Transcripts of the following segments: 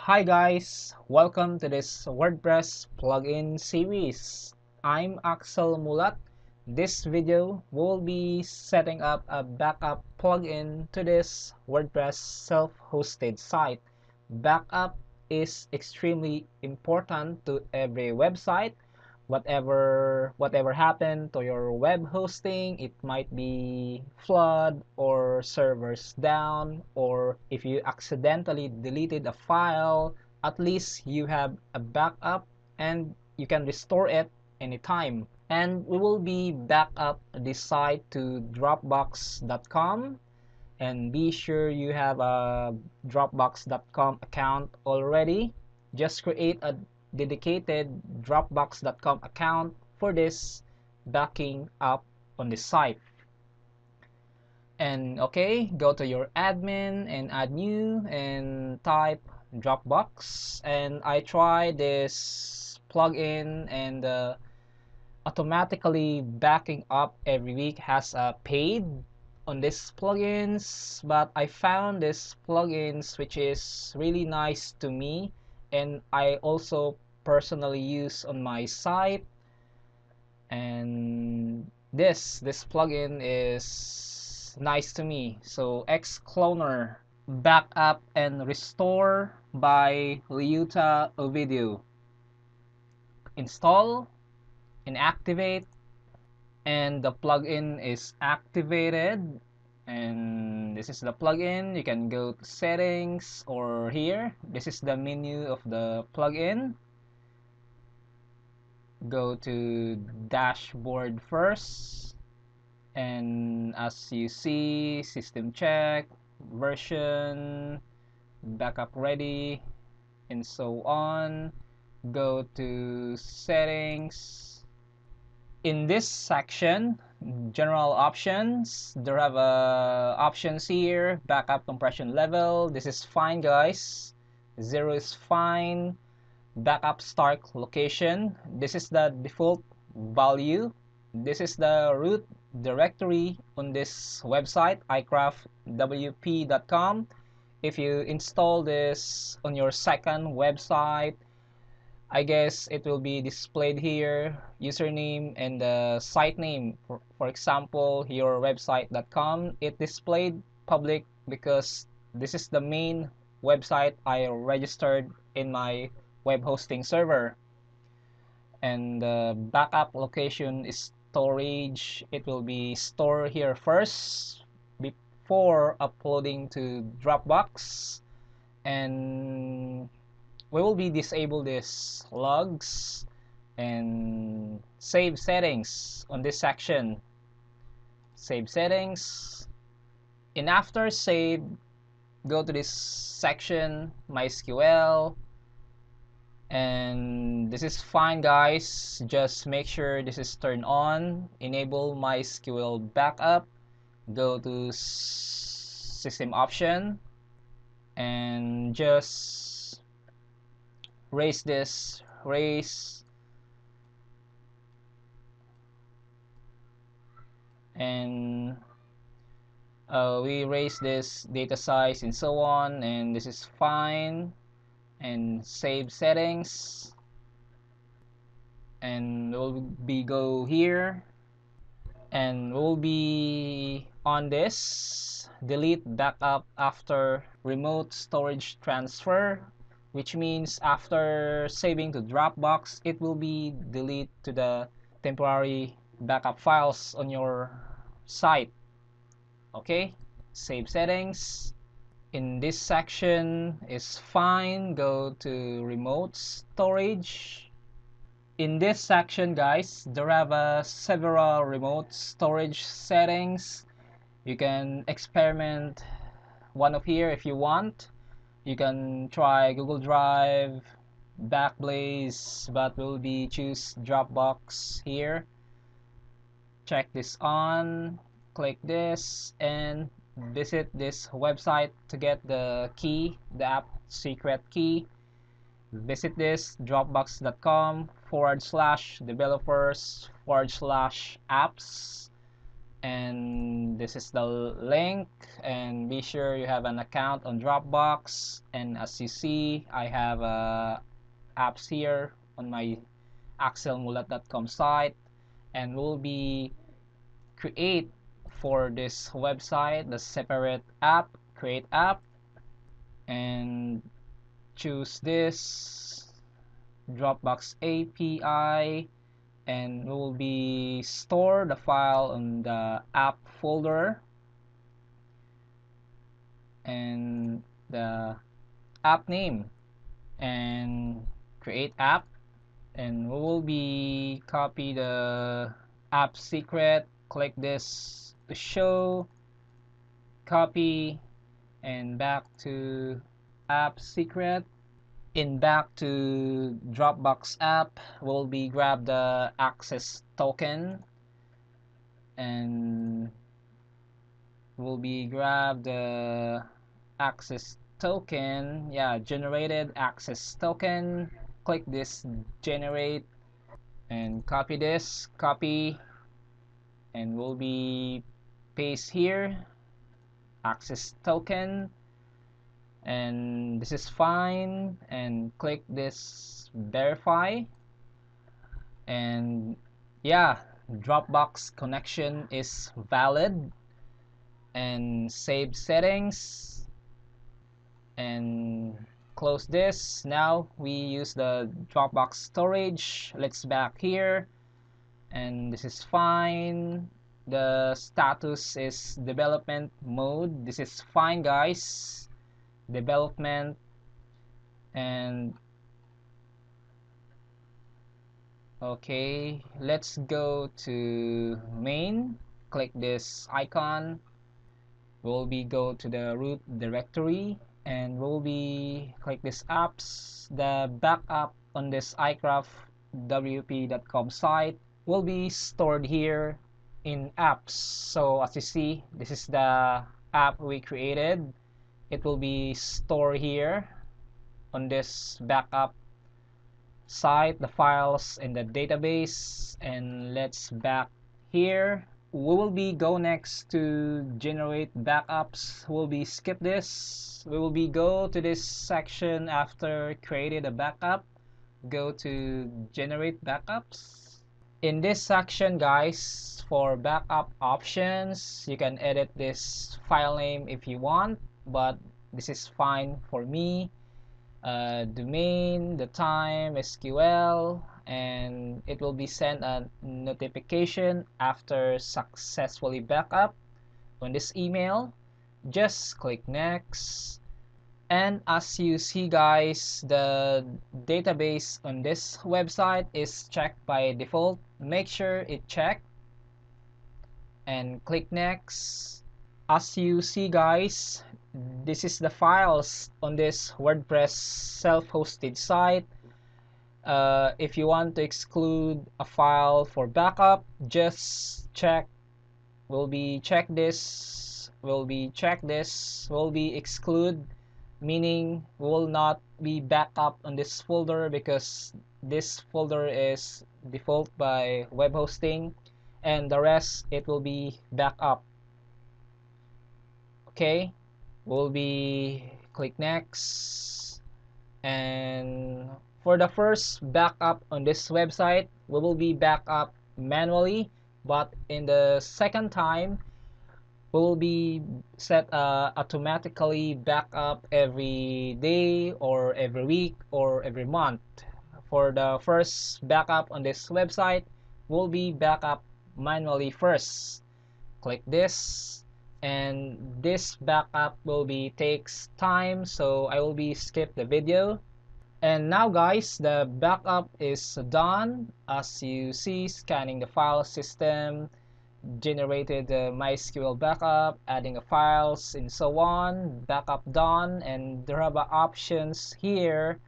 Hi guys, welcome to this WordPress Plugin Series. I'm Axl Mulat. This video will be setting up a backup plugin to this WordPress self-hosted site. Backup is extremely important to every website. Whatever happened to your web hosting, it might be flood or servers down, or if you accidentally deleted a file, at least you have a backup and you can restore it anytime. And we will be back up this site to dropbox.com, and be sure you have a dropbox.com account already. Just create a dedicated dropbox.com account for this backing up on the site. And okay, go to your admin and add new and type Dropbox. And I tried this plugin, and automatically backing up every week has a paid on this plugins, but I found this plugins which is really nice to me, and I also personally use on my site. And this plugin is nice to me. So Xcloner backup and restore by Liuta Ovidio. Install and activate, and the plugin is activated. And this is the plugin. You can go to settings, or here, this is the menu of the plugin. Go to dashboard first, and as you see, system check, version, backup ready, and so on. Go to settings. In this section, general options, there have options here. Backup compression level, this is fine guys, 0 is fine. Backup start location, this is the default value. This is the root directory on this website, icraftwp.com. If you install this on your second website, I guess it will be displayed here, username and the site name. For example, your website.com, it displayed public because this is the main website I registered in my web hosting server. And the backup location is storage. It will be stored here first before uploading to Dropbox. And we will be disable this logs and save settings on this section. Save settings, and after save, go to this section, MySQL, and this is fine guys. Just make sure this is turned on. Enable MySQL backup. Go to system option, and just raise this, and we raise this data size and so on, and this is fine. And save settings, and we'll be go here, and we'll be on this delete backup after remote storage transfer, which means after saving to Dropbox, it will be delete to the temporary backup files on your site. Okay, save settings. In this section is fine. Go to remote storage. In this section guys, there are several remote storage settings. You can experiment one of here if you want. You can try Google Drive, Backblaze, but we'll be choose Dropbox here. Check this on, click this, and visit this website to get the key, the app secret key. Visit this dropbox.com/developers/apps, and and this is the link, and be sure you have an account on Dropbox. And as you see, I have apps here on my axlmulat.com site, and we'll be create for this website the separate app, create app, and choose this Dropbox API, and we will be store the file on the app folder and the app name, and create app, and we will be copy the app secret, click this to show, copy, and back to app secret. In back to Dropbox app, we'll be grab the access token, and we'll be grab the access token, generated access token, click this generate, and copy this, copy, and we'll be paste here access token, and this is fine, and click this verify, and Dropbox connection is valid, and save settings, and close this. Now we use the Dropbox storage. Let's back here, and this is fine. The status is development mode. This is fine, guys. Development, and okay, let's go to main, click this icon, we'll be go to the root directory, and we'll be click this apps. The backup on this iCraftWP.com site will be stored here in apps. So as you see, this is the app we created. It will be stored here on this backup site, the files in the database. And let's back here. We will be go next to generate backups. We'll be skip this. We will be go to this section after created a backup. Go to generate backups. In this section, guys, for backup options, you can edit this file name if you want, but this is fine for me. Domain, the time, SQL, and it will be sent a notification after successfully backup on this email. Just click next, and as you see, guys, the database on this website is checked by default. Make sure it checked, and click next. As you see, guys, this is the files on this WordPress self-hosted site. If you want to exclude a file for backup, just check. Will be check this, will be exclude, meaning will not be backup on this folder because this folder is default by web hosting, and the rest it will be backup. Okay, we'll be click next, and for the first backup on this website, we will be backup manually, but in the second time, we will be set automatically backup every day or every week or every month. For the first backup on this website, we'll be backup manually first. Click this, and this backup will be takes time, so I will be skip the video. And now, guys, the backup is done. As you see, scanning the file system, generated the MySQL backup, adding the files, and so on. Backup done, and there are options here,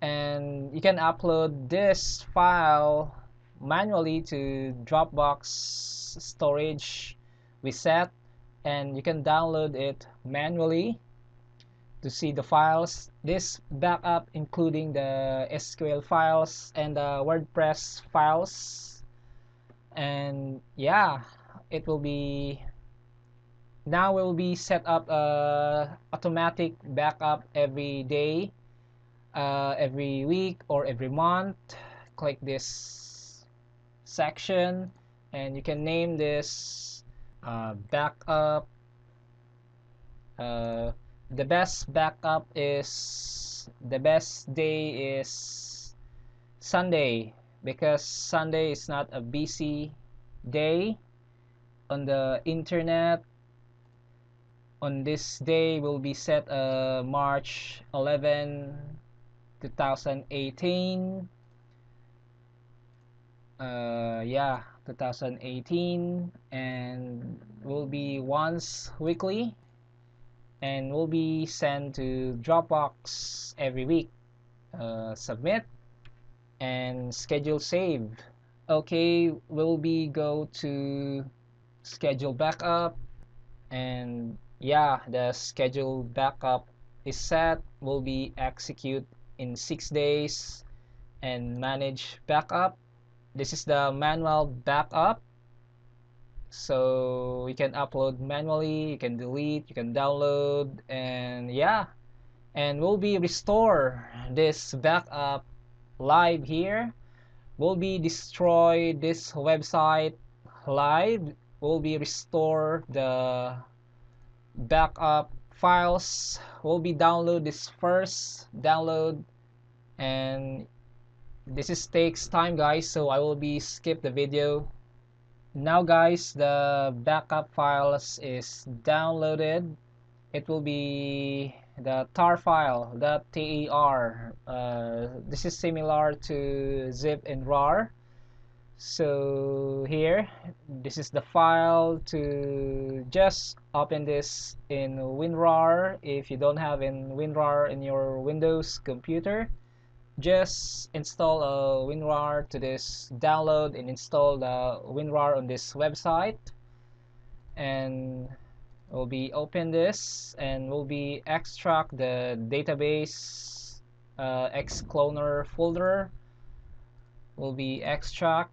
and you can upload this file manually to Dropbox storage we set, and you can download it manually to see the files. This backup including the SQL files and the WordPress files, and it will be Now we'll be set up automatic backup every day, every week, or every month. Click this section and you can name this backup. The best backup is, the best day is Sunday, because Sunday is not a busy day on the internet. On this day will be set March 11, 2018. Yeah, 2018, and will be once weekly and will be sent to Dropbox every week. Submit and schedule save. Okay, we'll be go to schedule backup, and yeah, the schedule backup is set. Will be execute in 6 days and manage backup. This is the manual backup, so you can upload manually, you can delete, you can download, and yeah, and we'll be restore this backup live here. We'll be destroy this website live. We'll be restore the backup files. We'll be download this first download, and this is takes time, guys, so I will be skip the video. Now guys, the backup files is downloaded. It will be the tar file, .tar. This is similar to zip and rar. So here, this is the file. To just open this in WinRAR. If you don't have in WinRAR in your Windows computer, just install a WinRAR to this download and install the WinRAR on this website, and we'll be open this and we'll be extract the database xcloner folder. Will be extract,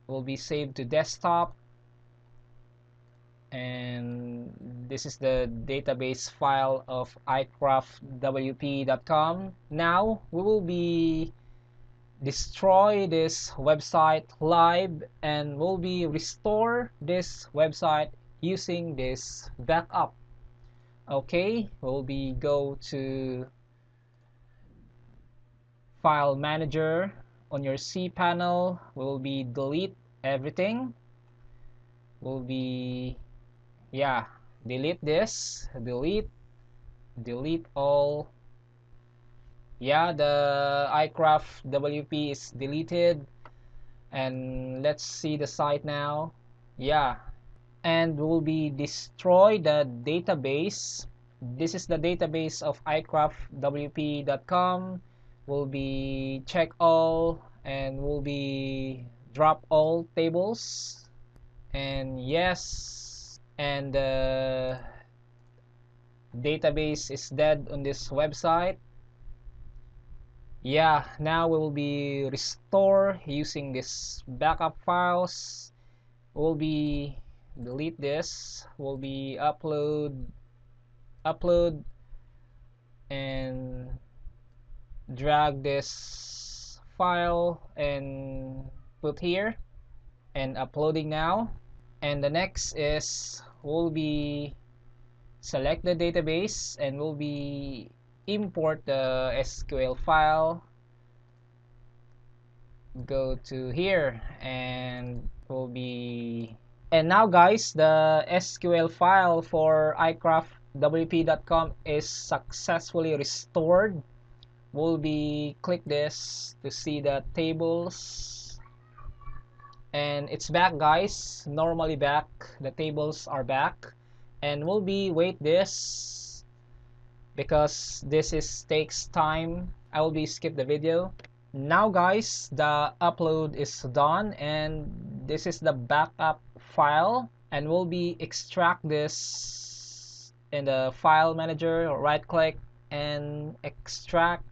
will be saved to desktop, and this is the database file of icraftwp.com. Now we will be destroy this website live and we'll be restore this website using this backup. Okay, we'll be go to file manager on your C panel. We'll be delete everything. We'll be, yeah, delete this, delete all. Yeah, the iCraft WP is deleted, and let's see the site now. Yeah, and we'll be destroy the database. This is the database of icraftwp.com. We'll be check all and we'll be drop all tables, and yes, and the database is dead on this website. Yeah, now we will be restore using this backup files. We'll be delete this. We'll be upload and drag this file and put here and uploading now. And the next is we'll be select the database and we'll be import the SQL file. Go to here and we'll be, and now guys, the SQL file for icraftwp.com is successfully restored. We'll be click this to see the tables, and it's back, guys, normally back, the tables are back. And we'll be wait this because this is takes time. I will be skip the video. Now guys, the upload is done and this is the backup file, and we'll be extract this in the file manager. Right click and extract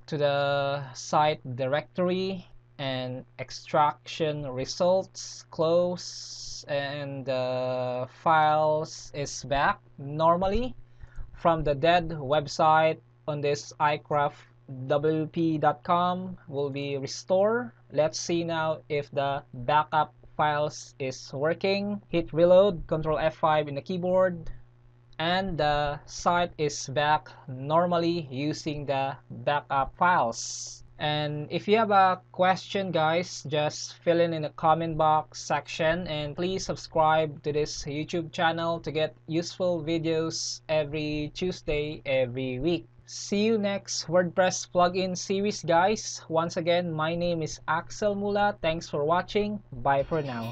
to the site directory, and extraction results, close, and the files is back normally from the dead website on this iCraftWP.com will be restored. Let's see now if the backup files is working. Hit reload, Control F5 in the keyboard, and the site is back normally using the backup files. And if you have a question, guys, just fill in the comment box section, and please subscribe to this YouTube channel to get useful videos every Tuesday every week. See you next WordPress plugin series, guys. Once again, my name is Axl Mulat. Thanks for watching. Bye for now.